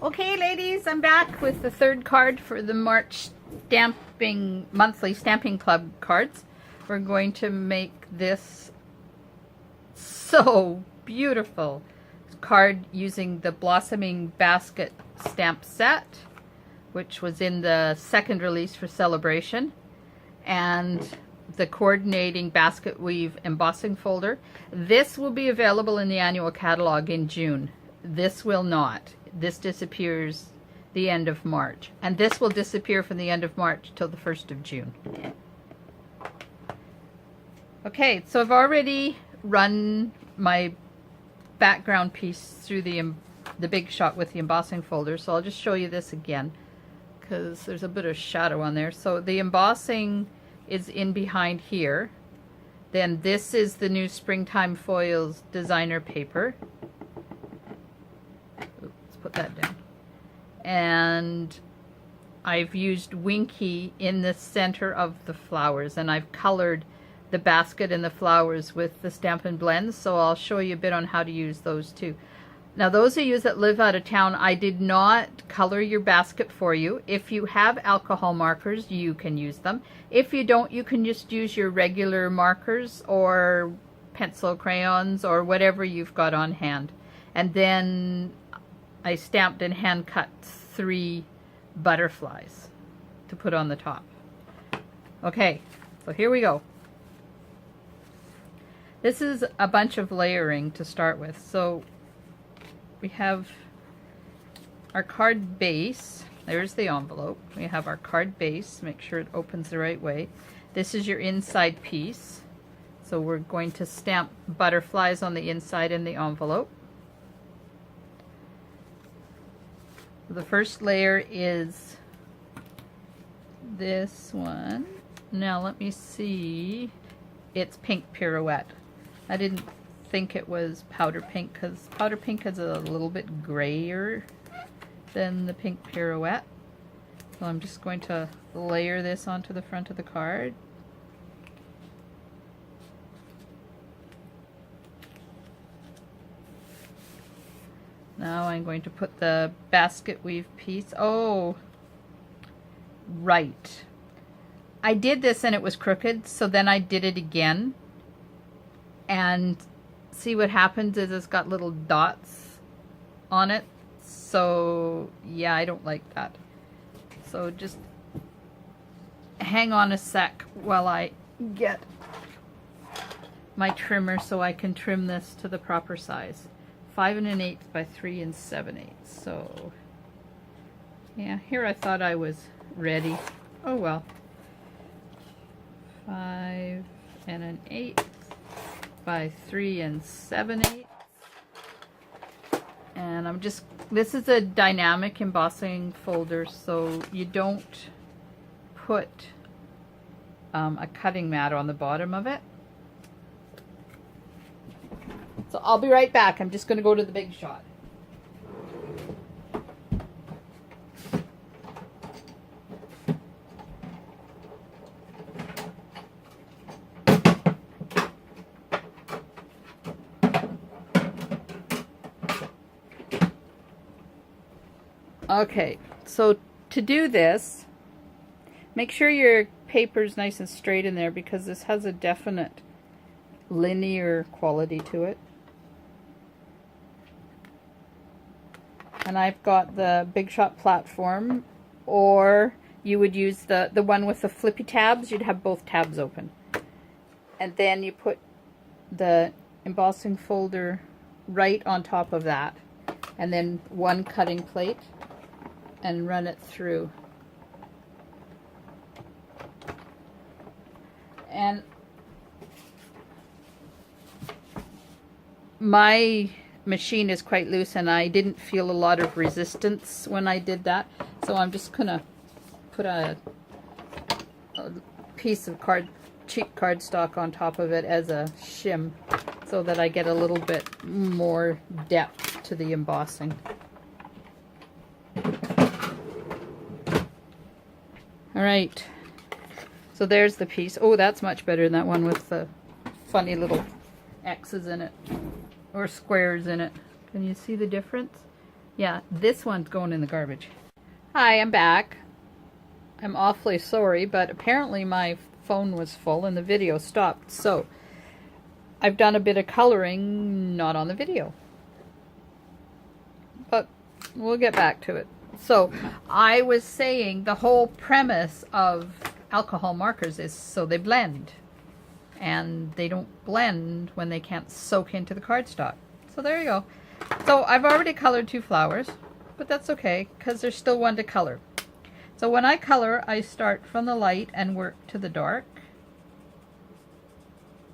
Okay, ladies, I'm back with the third card for the March monthly stamping club cards. We're going to make this so beautiful card using the Blossoming Basket stamp set, which was in the second release for Celebration, and the coordinating basket weave embossing folder. This will be available in the annual catalog in June. This will not. This disappears the end of March, and this will disappear from the end of March till the 1st of June. Okay, so I've already run my background piece through the Big Shot with the embossing folder, so I'll just show you this again because there's a bit of shadow on there. So the embossing is in behind here. Then this is the new Springtime Foils designer paper. Let's put that down. And I've used Winky in the center of the flowers, and I've colored the basket and the flowers with the Stampin' Blends, so I'll show you a bit on how to use those too. Now, those of you that live out of town, I did not color your basket for you. If you have alcohol markers, you can use them. If you don't, you can just use your regular markers or pencil crayons or whatever you've got on hand. And then I stamped and hand cut 3 butterflies to put on the top. Okay, so here we go. This is a bunch of layering to start with. So we have our card base. There's the envelope. We have our card base. Make sure it opens the right way. This is your inside piece. So we're going to stamp butterflies on the inside in the envelope. The first layer is this one. Now let me see. It's Pink Pirouette. I didn't think it was powder pink because powder pink is a little bit grayer than the Pink Pirouette. So I'm just going to layer this onto the front of the card. Now I'm going to put the basket weave piece. Oh, right. I did this and it was crooked, so then I did it again. And see what happens is it's got little dots on it. So yeah, I don't like that. So just hang on a sec while I get my trimmer so I can trim this to the proper size. 5 1/8 by 3 7/8. So yeah, here I thought I was ready. Oh well. 5 1/8 by 3 7/8. And I'm just, this is a dynamic embossing folder, so you don't put a cutting mat on the bottom of it. So I'll be right back. I'm just going to go to the Big Shot. Okay, so to do this, make sure your paper's nice and straight in there because this has a definite linear quality to it. And I've got the Big Shot platform, or you would use the one with the flippy tabs. You'd have both tabs open. And then you put the embossing folder right on top of that. And then one cutting plate and run it through. And my machine is quite loose and I didn't feel a lot of resistance when I did that, so I'm just gonna put a piece of cheap cardstock on top of it as a shim so that I get a little bit more depth to the embossing. Alright, so there's the piece. Oh, that's much better than that one with the funny little X's in it, or squares in it. Can you see the difference? Yeah, this one's going in the garbage. Hi, I'm back. I'm awfully sorry, but apparently my phone was full and the video stopped. So I've done a bit of coloring, not on the video. But we'll get back to it. So I was saying the whole premise of alcohol markers is so they blend. And they don't blend when they can't soak into the cardstock. So there you go. So I've already colored 2 flowers, but that's okay because there's still one to color. So when I color, I start from the light and work to the dark.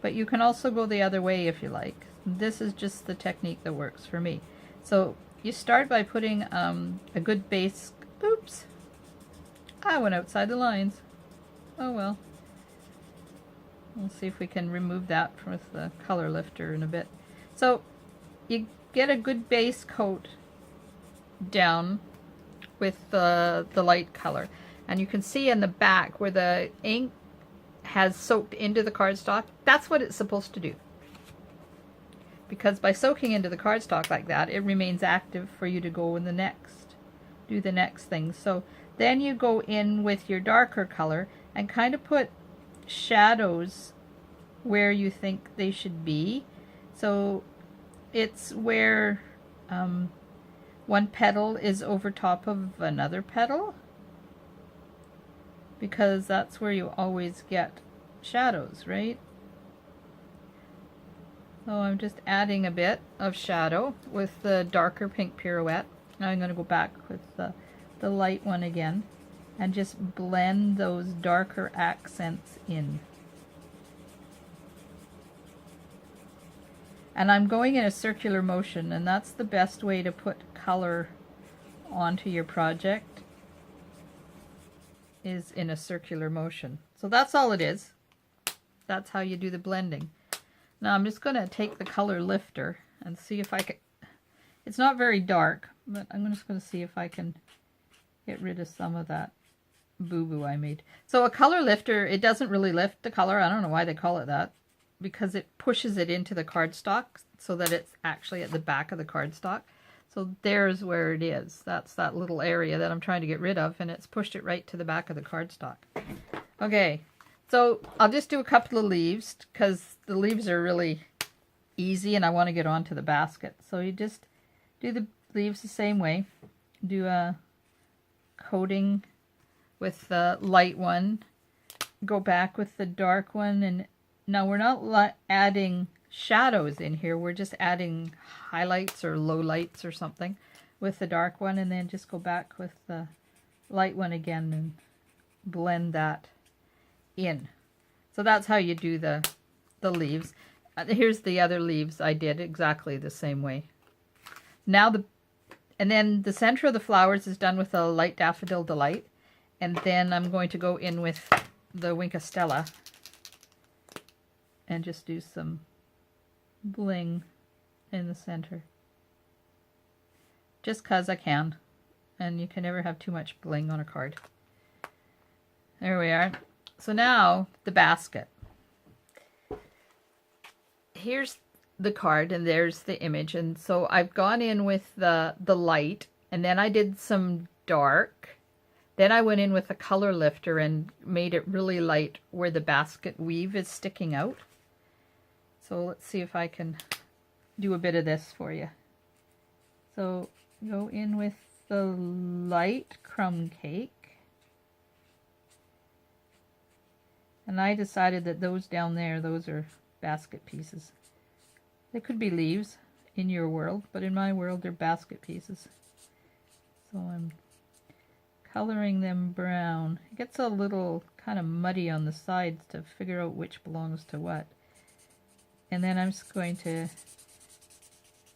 But you can also go the other way if you like. This is just the technique that works for me. So you start by putting a good base. Oops, I went outside the lines. Oh well. We'll see if we can remove that with the color lifter in a bit. So you get a good base coat down with the light color. And you can see in the back where the ink has soaked into the cardstock. That's what it's supposed to do. Because by soaking into the cardstock like that, it remains active for you to go in the next, do the next thing. So then you go in with your darker color and kind of put shadows where you think they should be. So it's where one petal is over top of another petal, because that's where you always get shadows, right? So I'm just adding a bit of shadow with the darker pink pirouette. Now I'm going to go back with the light one again and just blend those darker accents in. And I'm going in a circular motion, and that's the best way to put color onto your project, is in a circular motion. So that's all it is. That's how you do the blending. Now I'm just going to take the color lifter and see if I can. It's not very dark, but I'm just going to see if I can get rid of some of that boo-boo I made. So a color lifter, it doesn't really lift the color. I don't know why they call it that, because it pushes it into the cardstock so that it's actually at the back of the cardstock. So there's where it is. That's that little area that I'm trying to get rid of, and it's pushed it right to the back of the cardstock. Okay, so I'll just do a couple of leaves because the leaves are really easy and I want to get onto the basket. So you just do the leaves the same way. Do a coating with the light one, go back with the dark one, and now we're not adding shadows in here, we're just adding highlights or lowlights or something with the dark one, and then just go back with the light one again and blend that in. So that's how you do the leaves. Here's the other leaves I did exactly the same way. Now and then the center of the flowers is done with a light Daffodil Delight, and then I'm going to go in with the Wink of Stella and just do some bling in the center. Just cause I can, and you can never have too much bling on a card. There we are. So now the basket. Here's the card and there's the image, and so I've gone in with the light, and then I did some dark. Then I went in with a color lifter and made it really light where the basket weave is sticking out. So let's see if I can do a bit of this for you. So go in with the light crumb cake. And I decided that those down there, those are basket pieces. They could be leaves in your world, but in my world they're basket pieces. So I'm coloring them brown. It gets a little kind of muddy on the sides to figure out which belongs to what. And then I'm just going to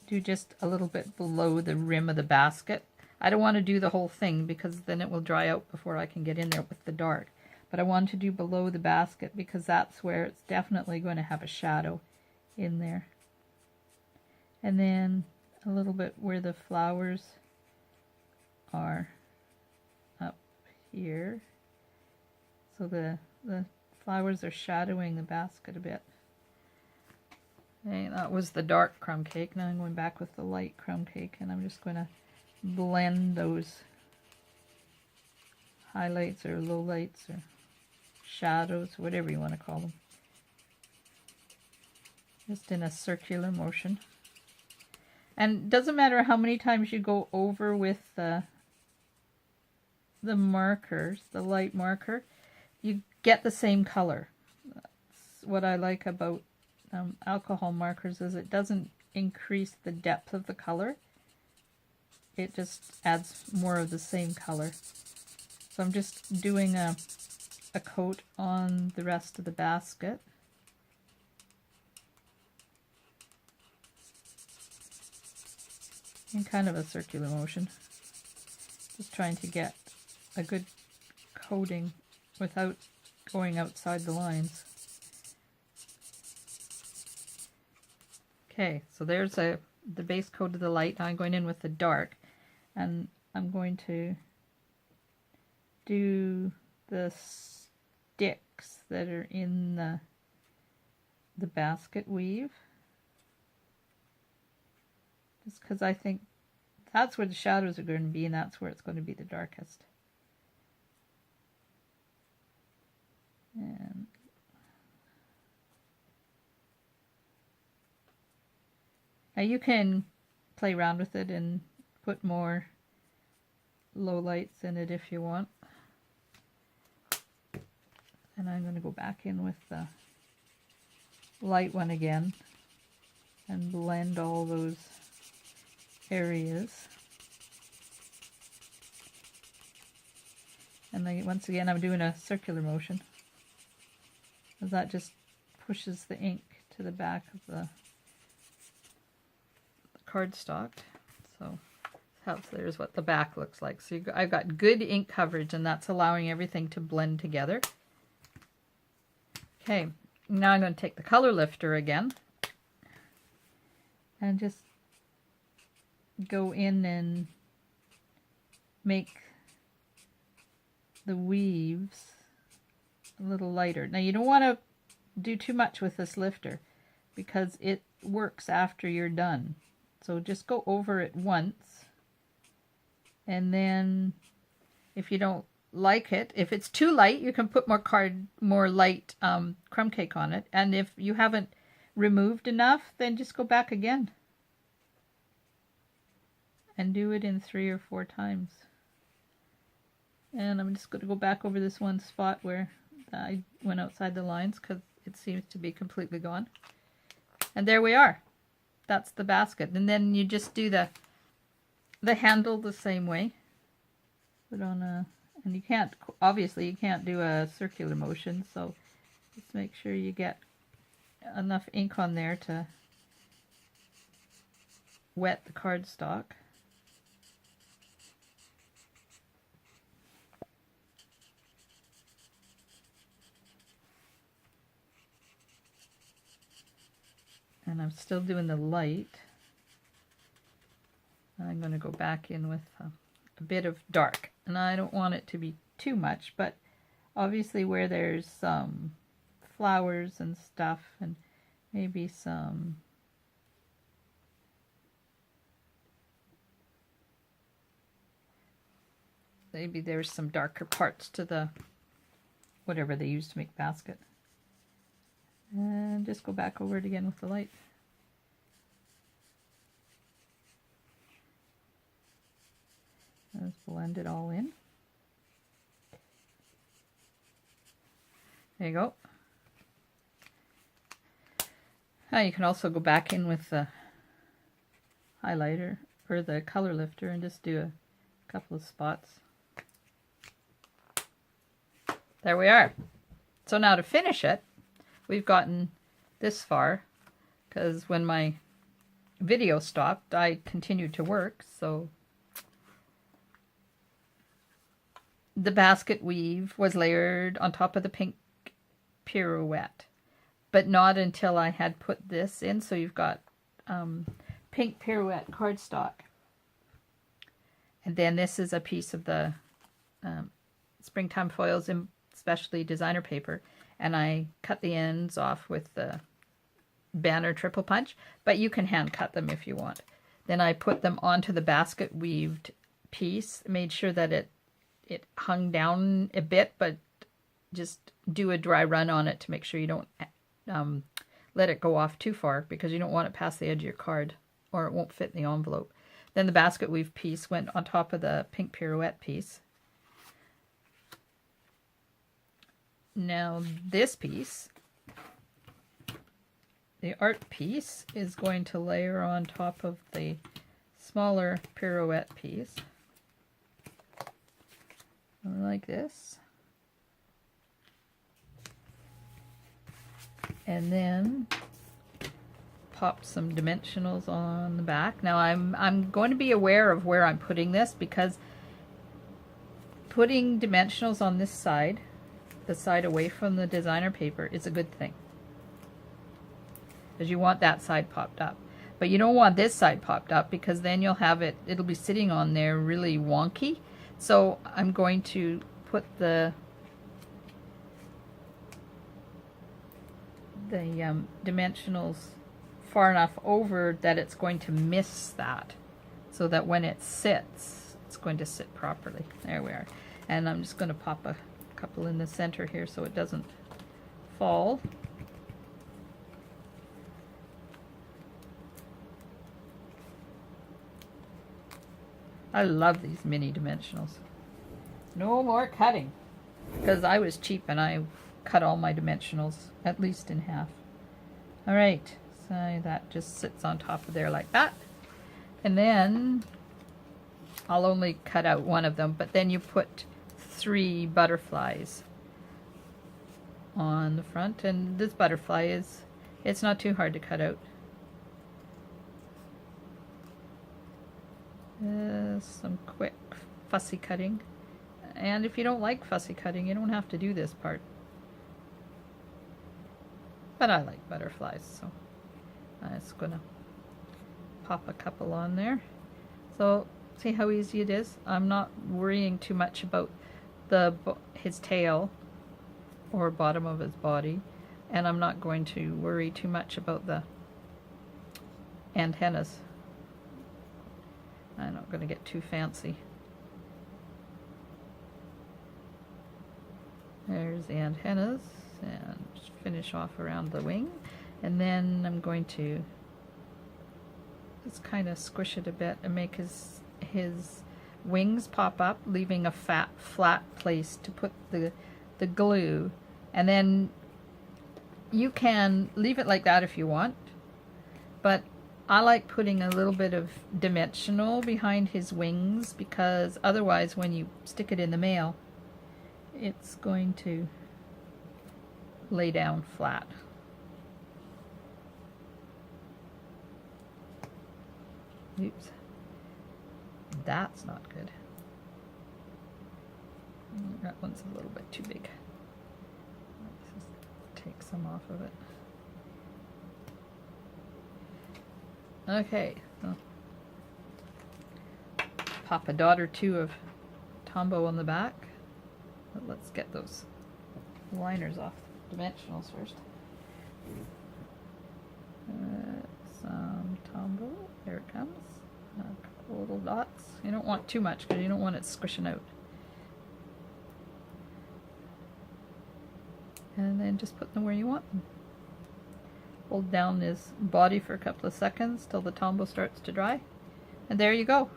do just a little bit below the rim of the basket. I don't want to do the whole thing because then it will dry out before I can get in there with the dark. But I want to do below the basket because that's where it's definitely going to have a shadow in there. And then a little bit where the flowers are up here. So the flowers are shadowing the basket a bit. Okay, that was the dark crumb cake. Now I'm going back with the light crumb cake, and I'm just going to blend those highlights or lowlights or shadows, whatever you want to call them. Just in a circular motion. And it doesn't matter how many times you go over with the markers, the light marker, you get the same color. That's what I like about alcohol markers, is it doesn't increase the depth of the color. It just adds more of the same color. So I'm just doing a coat on the rest of the basket. In kind of a circular motion. Just trying to get a good coating without going outside the lines. Okay, so there's the base coat of the light. Now I'm going in with the dark, and I'm going to do the sticks that are in the basket weave. Just because I think that's where the shadows are going to be, and that's where it's going to be the darkest. And now you can play around with it and put more low lights in it if you want. And I'm going to go back in with the light one again and blend all those areas. And then once again I'm doing a circular motion, because that just pushes the ink to the back of the cardstock. So there's what the back looks like. So I've got good ink coverage, and that's allowing everything to blend together. Okay, now I'm going to take the color lifter again and just go in and make the weaves a little lighter. Now you don't want to do too much with this lifter because it works after you're done. So just go over it once, and then if you don't like it, if it's too light, you can put more light crumb cake on it, and if you haven't removed enough, then just go back again and do it in 3 or 4 times. And I'm just going to go back over this one spot where I went outside the lines, because it seems to be completely gone. And there we are. That's the basket. And then you just do the handle the same way. Put on and you can't, obviously you can't do a circular motion, so just make sure you get enough ink on there to wet the cardstock. And I'm still doing the light. I'm going to go back in with a bit of dark. And I don't want it to be too much, but obviously where there's some flowers and stuff, and maybe some there's some darker parts to the whatever they use to make basket. And just go back over it again with the light. Let's blend it all in. There you go. Now you can also go back in with the highlighter or the color lifter and just do a couple of spots. There we are. So now to finish it, we've gotten this far, because when my video stopped, I continued to work. So the basket weave was layered on top of the pink pirouette, but not until I had put this in. So you've got pink pirouette cardstock, and then this is a piece of the springtime foils in specialty designer paper, and I cut the ends off with the banner triple punch, but you can hand cut them if you want. Then I put them onto the basket weaved piece, made sure that it hung down a bit, but just do a dry run on it to make sure you don't let it go off too far, because you don't want it past the edge of your card or it won't fit in the envelope. Then the basket weave piece went on top of the pink pirouette piece. Now this piece, the art piece, is going to layer on top of the smaller pirouette piece, like this. And then pop some dimensionals on the back. Now I'm going to be aware of where I'm putting this, because putting dimensionals on this side, the side away from the designer paper, is a good thing, because you want that side popped up. But you don't want this side popped up, because then you'll have it'll be sitting on there really wonky. So I'm going to put the dimensionals far enough over that it's going to miss that, so that when it sits, it's going to sit properly. There we are. And I'm just going to pop a couple in the center here so it doesn't fall. I love these mini dimensionals. No more cutting, because I was cheap and I cut all my dimensionals at least in half. All right, so that just sits on top of there like that. And then I'll only cut out one of them, but then you put 3 butterflies on the front, and this butterfly it's not too hard to cut out. Some quick fussy cutting, and if you don't like fussy cutting, you don't have to do this part, but I like butterflies, so I'm just gonna pop a couple on there. So see how easy it is? I'm not worrying too much about his tail or bottom of his body, and I'm not going to worry too much about the antennas. I'm not going to get too fancy. There's the antennas, and just finish off around the wing, and then I'm going to just kind of squish it a bit and make his wings pop up, leaving a flat place to put the glue. And then you can leave it like that if you want, but I like putting a little bit of dimensional behind his wings, because otherwise when you stick it in the mail, it's going to lay down flat. Oops. That's not good. That one's a little bit too big. Let's just take some off of it. Okay, so pop a dot or two of Tombow on the back. But let's get those liners off, dimensionals first. Some Tombow, there it comes. A couple little dots. You don't want too much because you don't want it squishing out. And then just put them where you want them. Hold down his body for a couple of seconds till the Tombow starts to dry. And there you go.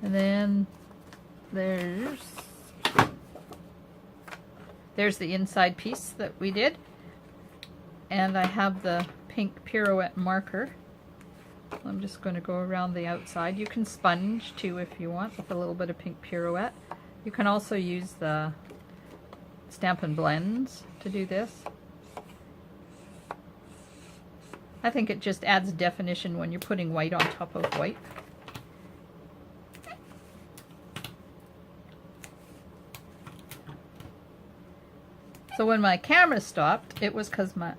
And then there's the inside piece that we did. And I have the pink pirouette marker. I'm just going to go around the outside. You can sponge too if you want, with a little bit of pink pirouette. You can also use the Stampin' Blends to do this. I think it just adds definition when you're putting white on top of white. So when my camera stopped, it was because my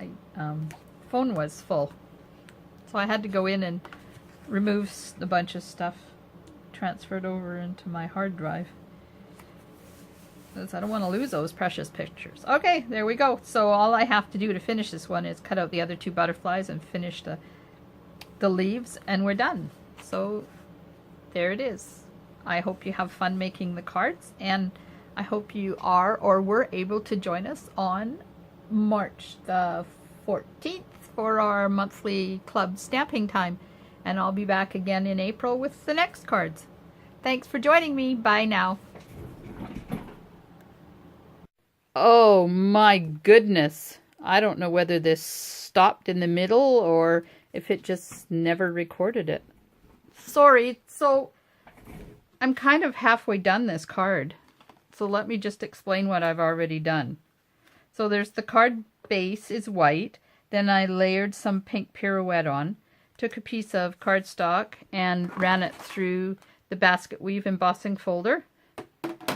phone was full. So I had to go in and remove a bunch of stuff, transfer it over into my hard drive, because I don't want to lose those precious pictures. Okay, there we go. So all I have to do to finish this one is cut out the other 2 butterflies and finish the the leaves, and we're done. So there it is. I hope you have fun making the cards, and I hope you are or were able to join us on March the 14th for our monthly club stamping time. And I'll be back again in April with the next cards. Thanks for joining me. Bye now. Oh my goodness. I don't know whether this stopped in the middle or if it just never recorded it. Sorry. So I'm kind of halfway done this card. So let me just explain what I've already done. So there's the card base is white. Then I layered some pink pirouette on. Took a piece of cardstock and ran it through the basket weave embossing folder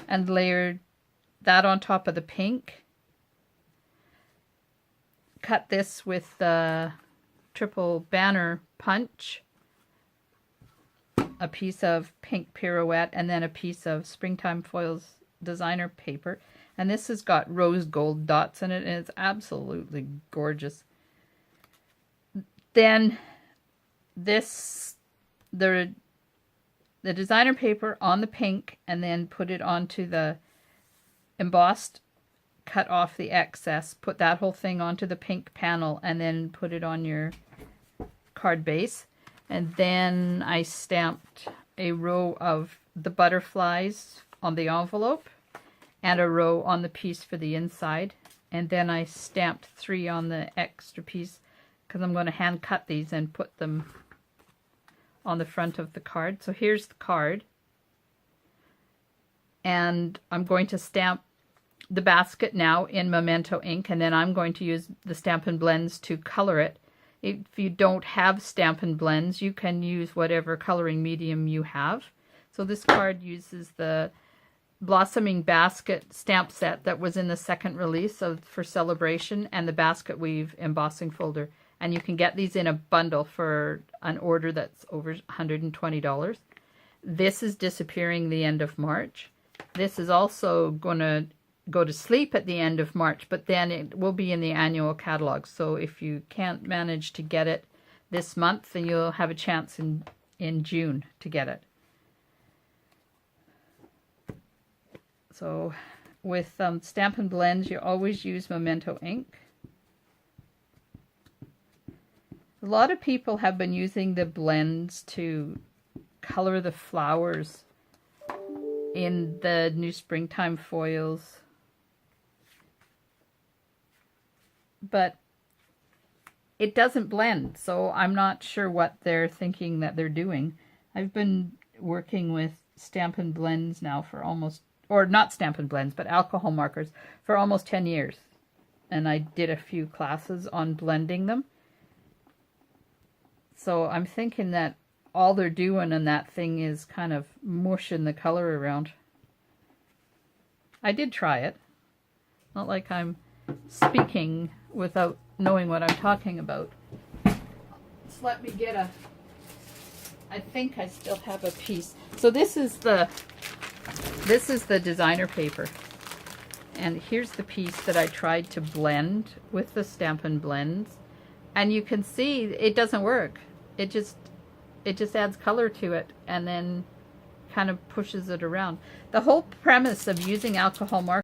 and layered that on top of the pink. Cut this with the triple banner punch, a piece of pink pirouette, and then a piece of Springtime Foils designer paper. And this has got rose gold dots in it, and it's absolutely gorgeous. Then this, the designer paper on the pink, and then put it onto the embossed, cut off the excess, put that whole thing onto the pink panel, and then put it on your card base. And then I stamped a row of the butterflies on the envelope and a row on the piece for the inside. And then I stamped 3 on the extra piece because I'm going to hand cut these and put them on the front of the card. So here's the card. And I'm going to stamp the basket now in Memento ink, and then I'm going to use the Stampin' Blends to color it. If you don't have Stampin' Blends, you can use whatever coloring medium you have. So this card uses the Blossoming Basket stamp set that was in the second release for Celebration, and the Basket Weave embossing folder. And you can get these in a bundle for an order that's over $120. This is disappearing the end of March. This is also going to go to sleep at the end of March, but then it will be in the annual catalog. So if you can't manage to get it this month, then you'll have a chance in June to get it. So with Stampin' Blends, you always use Memento ink. A lot of people have been using the blends to color the flowers in the new Springtime Foils. But it doesn't blend, so I'm not sure what they're thinking that they're doing. I've been working with Stampin' Blends now for almost, or not Stampin' Blends, but alcohol markers for almost 10 years. And I did a few classes on blending them. So I'm thinking that all they're doing in that thing is kind of mushing the color around. I did try it. Not like I'm speaking without knowing what I'm talking about. Just let me get a... I think I still have a piece. So this is the designer paper. And here's the piece that I tried to blend with the Stampin' Blends. And you can see it doesn't work. It just adds color to it and then kind of pushes it around. The whole premise of using alcohol markers